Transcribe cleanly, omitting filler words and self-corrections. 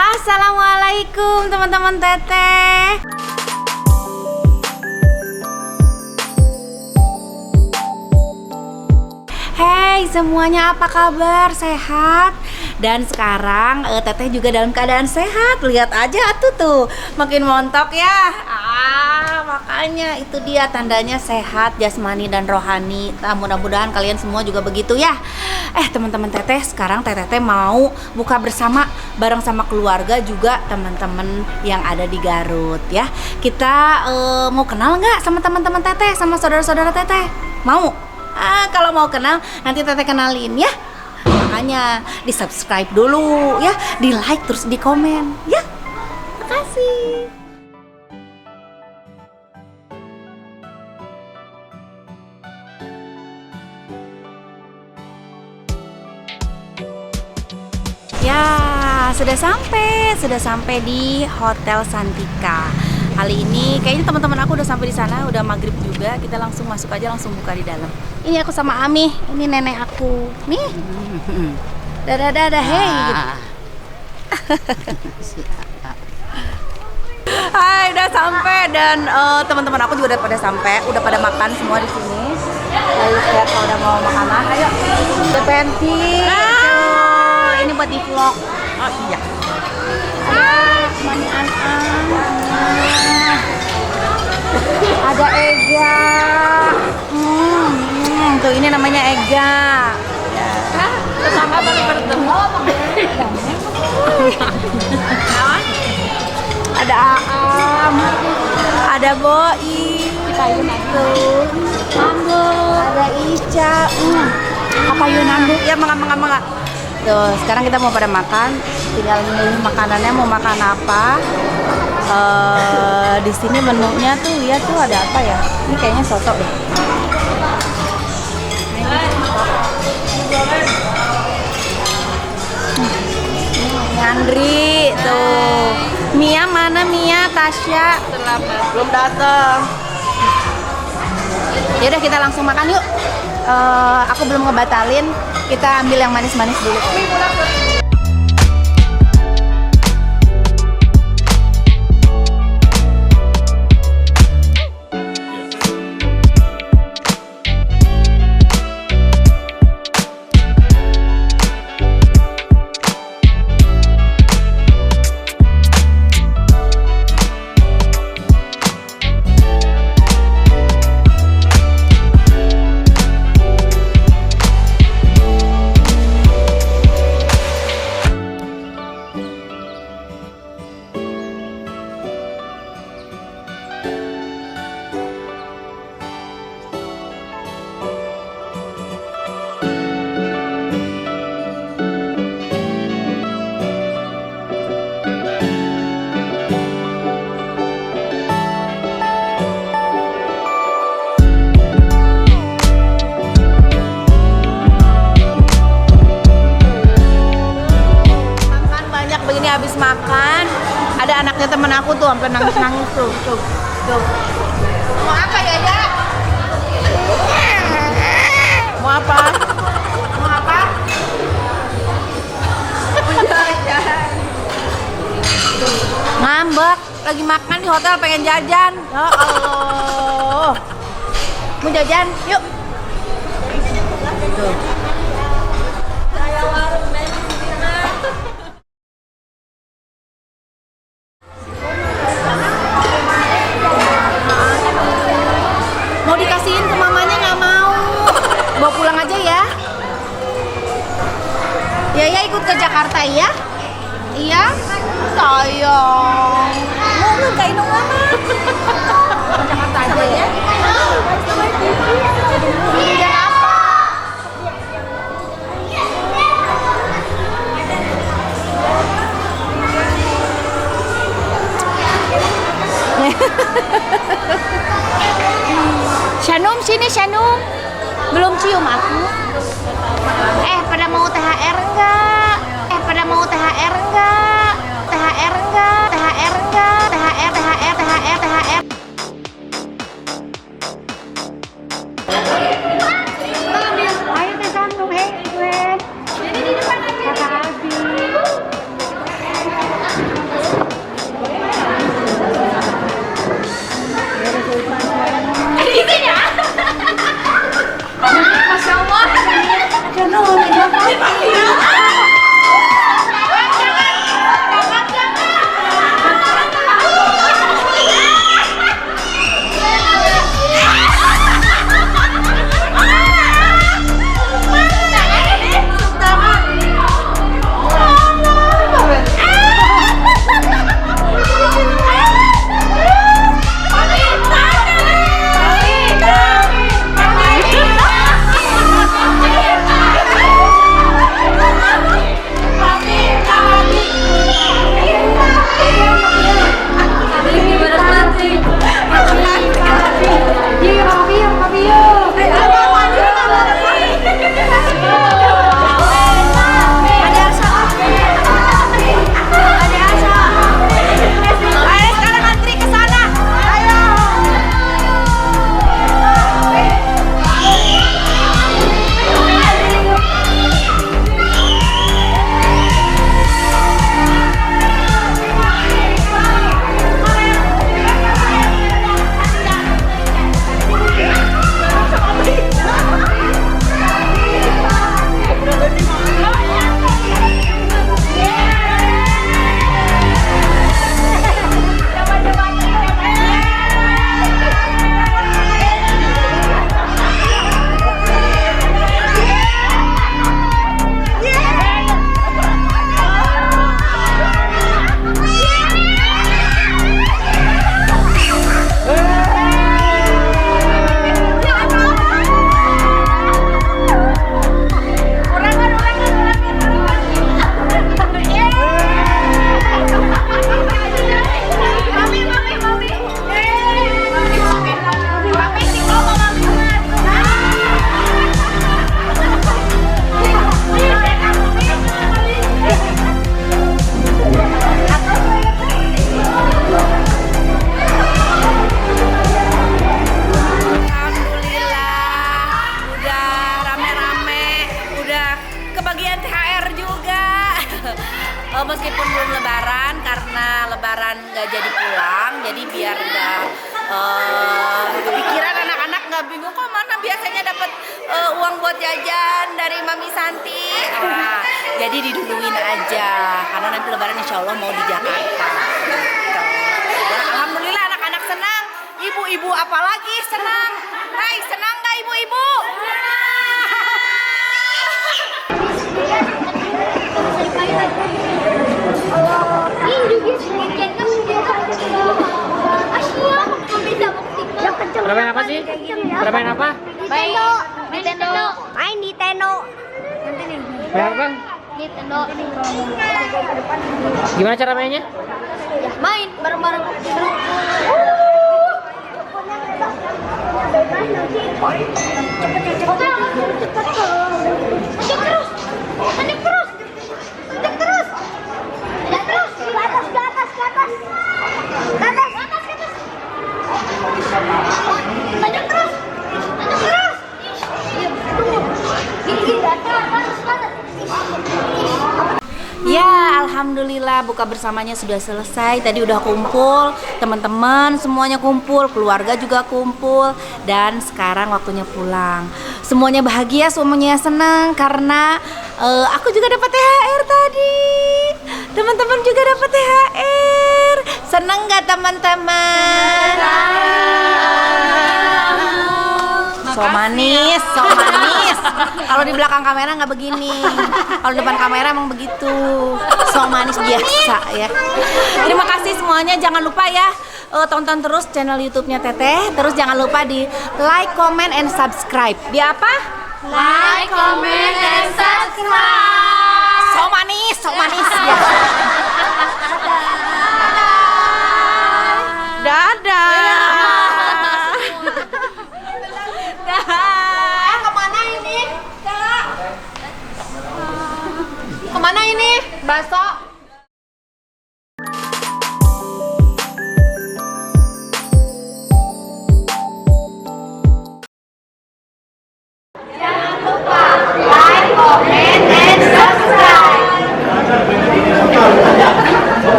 Assalamualaikum teman-teman teteh. Hey semuanya, apa kabar? Sehat? Dan sekarang teteh juga dalam keadaan sehat. Lihat aja tuh makin montok ya. Makanya itu dia tandanya sehat jasmani dan rohani. Mudah-mudahan kalian semua juga begitu ya. Teman-teman teteh, sekarang teteh mau buka bersama bareng sama keluarga juga teman-teman yang ada di Garut ya. Kita mau kenal nggak sama teman-teman teteh, sama saudara-saudara teteh? Mau? Kalau mau kenal nanti teteh kenalin ya. Makanya di subscribe dulu ya, di like terus di komen ya. Makasih. Ya, sudah sampai di Hotel Santika. Kali ini kayaknya teman-teman aku udah sampai di sana, udah maghrib juga. Kita langsung masuk aja, langsung buka di dalam. Ini aku sama Ami, ini nenek aku. Nih. Dadah, hey. Hai, udah sampai dan teman-teman aku juga udah pada sampai, udah pada makan semua di sini. Lalu lihat kalau udah mau makanan, ayo. Udah penting. Ini buat di vlog. Oh iya. Ada Ega. Tuh ini namanya Ega. Sama baru bertemu. Ada Aam. Ada Boi. Tuh. Ada Ica. Apa Yunandu? Ya mangga. Tuh, sekarang kita mau pada makan, tinggal milih makanannya mau makan apa. Di sini menunya tuh lihat tuh ada apa ya? Ini kayaknya soto deh. Andri tuh. Mia mana Mia? Tasya belum datang. Yaudah kita langsung makan yuk. Aku belum ngebatalin. Kita ambil yang manis-manis dulu. Habis makan, ada anaknya temen aku tuh sampai nangis tuh. Mau apa ya? Mau apa? Ngambek, lagi makan di hotel pengen jajan. Ya Allah. Mau jajan? Yuk. Tuh. Bawa pulang aja ya. Ya ikut ke Jakarta ya. Iya. Sayang. Mau nggak Inung mama? Ke Jakarta aja ya. Iya apa? Shanum sini Shanum. Belum cium aku. Pada mau THR enggak? Pada mau THR enggak? THR enggak? THR enggak? THR. Ayo ke Sandung, Gwen. Kakak Abi. sebelum lebaran karena lebaran nggak jadi pulang, jadi biar nggak kepikiran anak-anak nggak bingung kok mana biasanya dapat uang buat jajan dari Mami Santi. Jadi diduluin aja karena nanti lebaran insya Allah mau di Jakarta. Alhamdulillah anak-anak senang, ibu-ibu apalagi senang. Hai, senang nggak ibu-ibu? Bermain apa sih? Bermain apa? Nintendo. Main Nintendo. Main apa? Nintendo. Gimana cara mainnya? Main bareng-bareng. Ya, alhamdulillah buka bersamanya sudah selesai. Tadi udah kumpul, teman-teman semuanya kumpul, keluarga juga kumpul, dan sekarang waktunya pulang. Semuanya bahagia, semuanya senang karena aku juga dapat THR tadi. Teman-teman juga dapat THR. Senang nggak teman-teman? So manis, so manis. Kalau di belakang kamera nggak begini. Kalau depan kamera emang begitu. So manis biasa ya. Terima kasih semuanya. Jangan lupa ya tonton terus channel YouTube-nya Teteh. Terus jangan lupa di like, comment, and subscribe. Di apa? Like, comment, and subscribe. So manis, so manis. Ya.